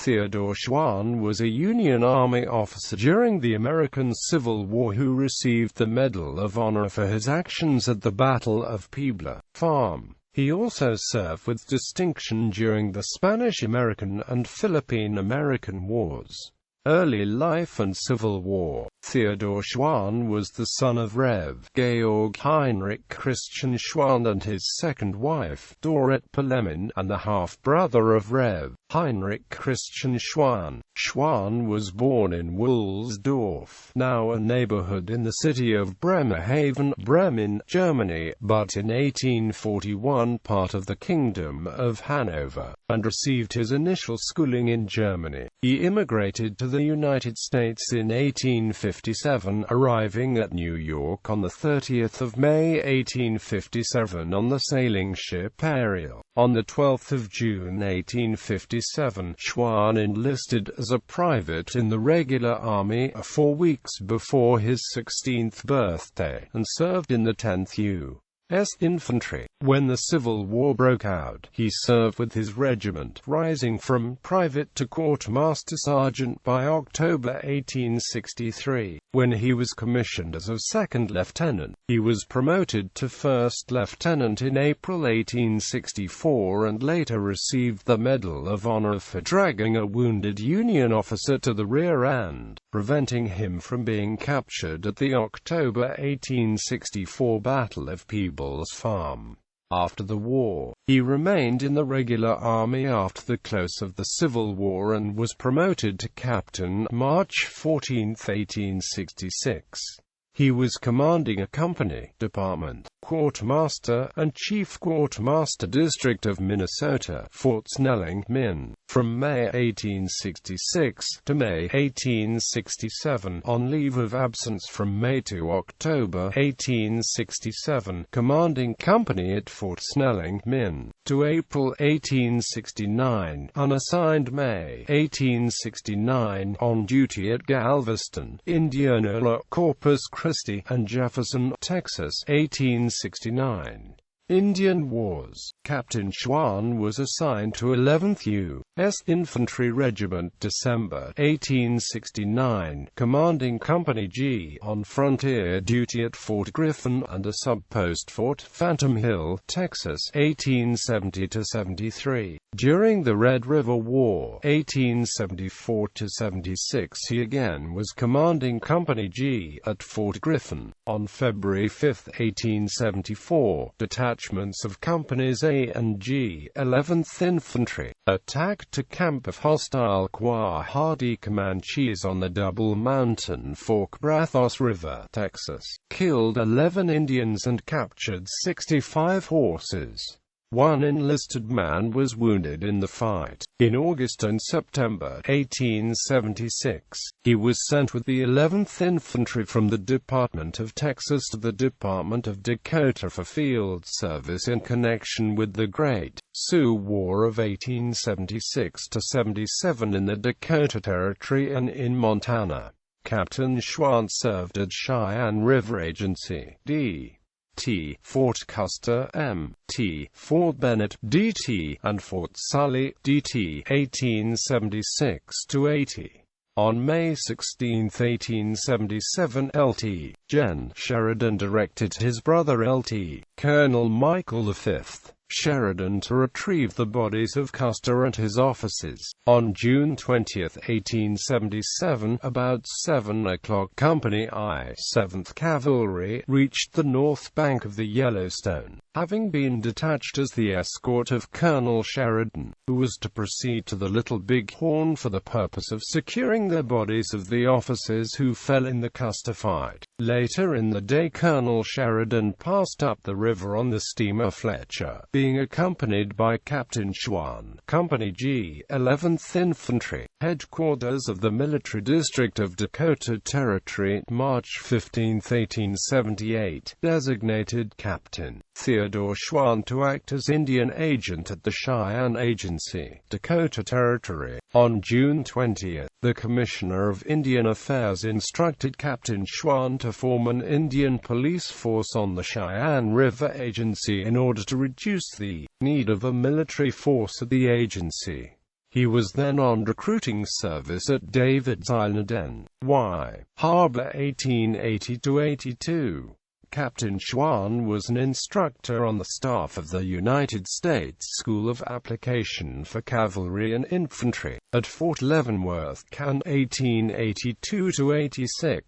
Theodore Schwan was a Union Army officer during the American Civil War who received the Medal of Honor for his actions at the Battle of Peebles Farm. He also served with distinction during the Spanish-American and Philippine-American Wars. Early life and Civil War. Theodore Schwan was the son of Rev. Georg Heinrich Christian Schwan and his second wife, Dorette Pelemin, and the half-brother of Rev. Heinrich Christian Schwan. Schwan was born in Wulsdorf, now a neighborhood in the city of Bremerhaven, Bremen, Germany, but in 1841 part of the Kingdom of Hanover, and received his initial schooling in Germany. He immigrated to the United States in 1857, arriving at New York on 30th of May 1857 on the sailing ship Ariel. On 12th of June 1857, Schwan enlisted as a private in the regular army 4 weeks before his 16th birthday, and served in the 10th U.S. Infantry. When the Civil War broke out, he served with his regiment, rising from private to quartermaster sergeant by October 1863. When he was commissioned as a second lieutenant, he was promoted to first lieutenant in April 1864 and later received the Medal of Honor for dragging a wounded Union officer to the rear end, preventing him from being captured at the October 1864 Battle of Peebles Farm. After the war, he remained in the regular army after the close of the Civil War and was promoted to captain March 14, 1866. He was commanding a company, department, quartermaster, and chief quartermaster district of Minnesota, Fort Snelling, Min. From May 1866 to May 1867, on leave of absence from May to October 1867, commanding company at Fort Snelling, Min. to April 1869, unassigned May 1869, on duty at Galveston, Indianola, Corpus Christi, and Jefferson, Texas, 1869. Indian Wars. Captain Schwan was assigned to 11th U.S. Infantry Regiment December 1869, commanding Company G on frontier duty at Fort Griffin and a sub-post Fort Phantom Hill, Texas, 1870–73. During the Red River War, 1874–76, he again was commanding Company G at Fort Griffin. On February 5, 1874, detachments of Companies A and G, 11th Infantry, attacked a camp of hostile Quahadi Comanches on the Double Mountain Fork Brazos River, Texas, killed 11 Indians and captured 65 horses. One enlisted man was wounded in the fight. In August and September 1876, he was sent with the 11th Infantry from the Department of Texas to the Department of Dakota for field service in connection with the Great Sioux War of 1876–77 in the Dakota Territory and in Montana. Captain Schwan served at Cheyenne River Agency, D.T., Fort Custer, M.T., Fort Bennett, D.T., and Fort Sully, D.T., 1876–80. On May 16, 1877, Lt. Gen. Sheridan directed his brother Lt. Colonel Michael V. Sheridan to retrieve the bodies of Custer and his officers. On June 20, 1877, about 7 o'clock, Company I, 7th Cavalry, reached the north bank of the Yellowstone, having been detached as the escort of Colonel Sheridan, who was to proceed to the Little Big Horn for the purpose of securing the bodies of the officers who fell in the Custer fight. Later in the day, Colonel Sheridan passed up the river on the steamer Fletcher, being accompanied by Captain Schwan. Company G, 11th Infantry, headquarters of the Military District of Dakota Territory, March 15, 1878, designated Captain Theodore Schwan to act as Indian agent at the Cheyenne Agency, Dakota Territory. On June 20, the Commissioner of Indian Affairs instructed Captain Schwan to form an Indian police force on the Cheyenne River Agency in order to reduce the need of a military force at the agency. He was then on recruiting service at David's Island N.Y. Harbor 1880–82. Captain Schwan was an instructor on the staff of the United States School of Application for Cavalry and Infantry at Fort Leavenworth, Canada 1882–86.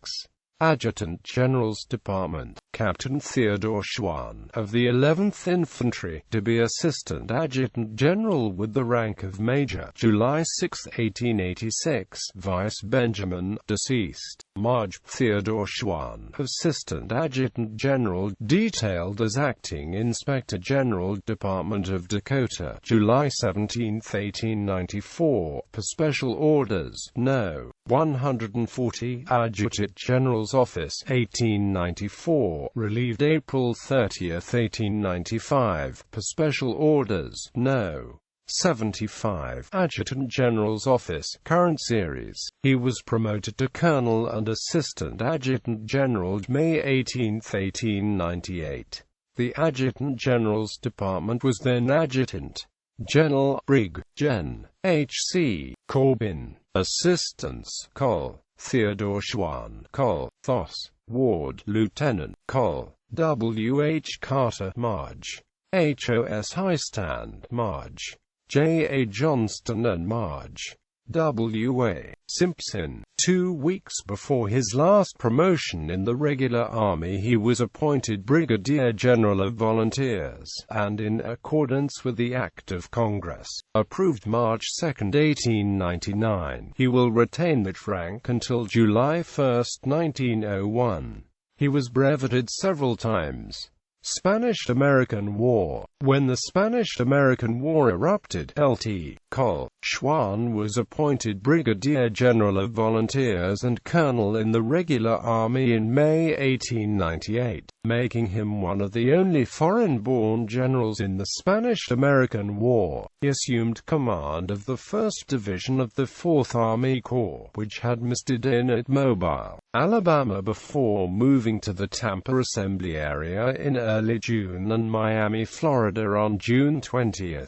Adjutant-General's Department. Captain Theodore Schwan, of the 11th Infantry, to be Assistant Adjutant-General with the rank of Major, July 6, 1886. Vice Benjamin, deceased. Marge. Theodore Schwan, Assistant Adjutant-General, detailed as Acting Inspector General, Department of Dakota, July 17, 1894, per Special Orders, No. 140, Adjutant-General's Office, 1894, relieved April 30, 1895, per Special Orders, No. 75, Adjutant-General's Office, current series. He was promoted to Colonel and Assistant Adjutant-General May 18, 1898. The Adjutant-General's Department was then Adjutant-General, Brig. Gen. H.C. Corbin. Assistants: Col. Theodore Schwan, Col. Thos. Ward, Lieutenant. Col. W. H. Carter, Marge. H.O.S. Highstand, Marge. J. A. Johnston and Marge. W. A. Simpson. 2 weeks before his last promotion in the regular army, he was appointed Brigadier General of Volunteers, and in accordance with the Act of Congress, approved March 2, 1899, he will retain that rank until July 1, 1901. He was brevetted several times. Spanish-American War. When the Spanish-American War erupted, Lt. Col. Schwan was appointed Brigadier General of Volunteers and Colonel in the regular army in May 1898, making him one of the only foreign-born generals in the Spanish-American War. He assumed command of the 1st Division of the 4th Army Corps, which had mustered in at Mobile, Alabama before moving to the Tampa Assembly area in early June and Miami, Florida on June 20.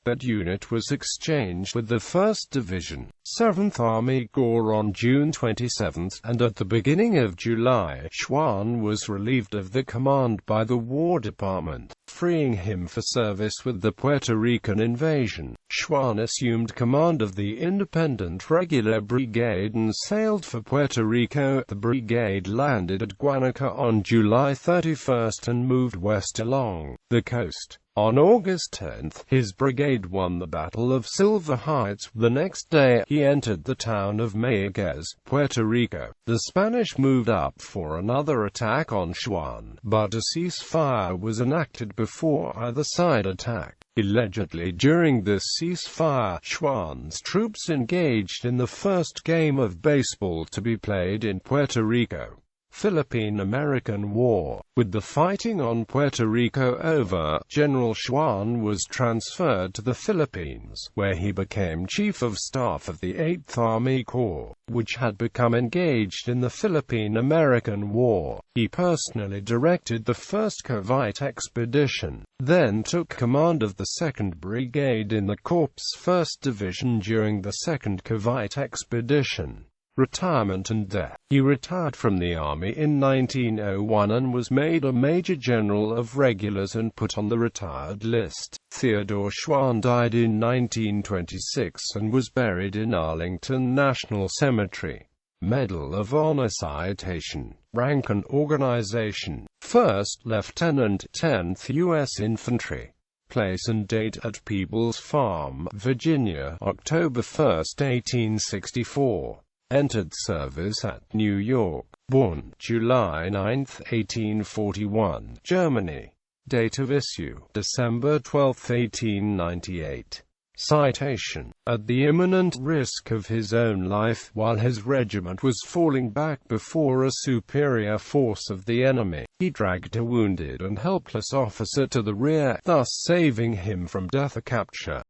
That unit was exchanged with the 1st Division, 7th Army Corps on June 27, and at the beginning of July, Schwan was relieved of the command by the War Department, freeing him for service with the Puerto Rican invasion. Schwan assumed command of the Independent Regular Brigade and sailed for Puerto Rico. The brigade landed at Guanica on July 31 and moved west along the coast. On August 10, his brigade won the Battle of Silver Heights. The next day, he entered the town of Mayaguez, Puerto Rico. The Spanish moved up for another attack on Schwan, but a ceasefire was enacted before either side attacked. Allegedly, during this ceasefire, Schwan's troops engaged in the first game of baseball to be played in Puerto Rico. Philippine-American War. With the fighting on Puerto Rico over, General Schwan was transferred to the Philippines, where he became Chief of Staff of the 8th Army Corps, which had become engaged in the Philippine-American War. He personally directed the 1st Cavite Expedition, then took command of the 2nd Brigade in the Corps' 1st Division during the 2nd Cavite Expedition. Retirement and death. He retired from the Army in 1901 and was made a Major General of Regulars and put on the retired list. Theodore Schwan died in 1926 and was buried in Arlington National Cemetery. Medal of Honor Citation. Rank and Organization. 1st Lieutenant, 10th U.S. Infantry. Place and date at Peebles Farm, Virginia, October 1, 1864. Entered service at New York. Born July 9, 1841, Germany. Date of issue December 12, 1898. Citation. At the imminent risk of his own life, while his regiment was falling back before a superior force of the enemy, he dragged a wounded and helpless officer to the rear, thus saving him from death or capture.